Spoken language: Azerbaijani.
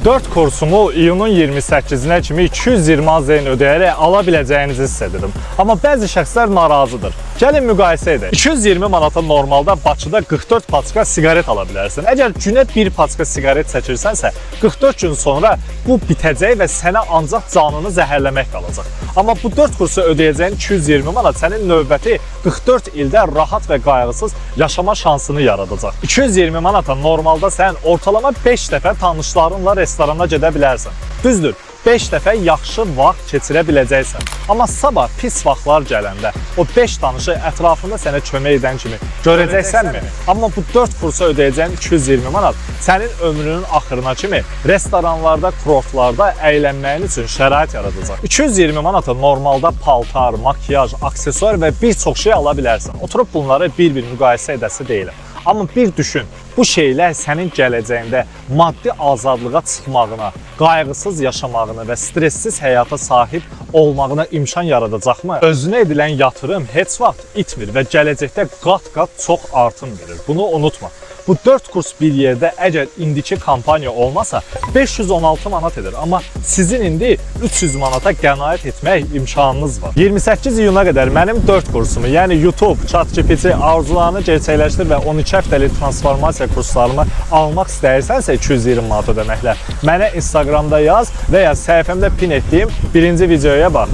4 kursumu iyunun 28-nə kimi 220 AZN ödəyərək ala biləcəyinizi hiss edirəm. Amma bəzi şəxslər narazıdır. Gəlin müqayisə edək. 220 manata normalda Bakıda 44 paçka siqaret ala bilərsən. Əgər günə bir paçka siqaret çəkirsənsə, 44 gün sonra bu bitəcək və sənə ancaq canını zəhərləmək qalacaq. Amma bu 4 kursu ödəyəcəyin 220 manat sənin növbəti 44 ildə rahat və qayğısız yaşama şansını yaradacaq. 220 manata normalda sən ortalama 5 dəfə tanışlarınla restorana gedə bilərsən. Düzdür, 5 dəfə yaxşı vaxt keçirə biləcəksən. Amma sabah pis vaxtlar gələndə o 5 tanışı ətrafında sənə kömək edən kimi görəcəksənmi? Amma bu 4 kursa ödəyəcəyin 220 manat sənin ömrünün axırına kimi restoranlarda, kurortlarda əylənməyin üçün şərait yaradacaq. 220 manata normalda paltar, makyaj, aksesuar və bir çox şey ala bilərsən. Oturub bunları bir-bir müqayisə edəsi deyiləm. Amma bir düşün, bu şeylər sənin gələcəyində maddi azadlığa çıxmağına, qayğısız yaşamağına və stressiz həyata sahib olmağına imkan yaradacaqmı? Özünə edilən yatırım heç vaxt itmir və gələcəkdə qat-qat çox artım verir. Bunu unutma. Bu 4 kurs bir yerdə əgər indiki kampaniya olmasa 516 manat edir. Amma sizin indi 300 manata qənaət etmək imkanınız var. 28 iyuna qədər mənim 4 kursumu, yəni YouTube, ChatGPT arzularını gerçəkləşdir və 12 həftəlik transformasiya kurslarımı almaq istəyirsənsə 220 manat ödəməklə mənə Instagramda yaz və ya səhifəmdə pin etdiyim birinci videoya bax.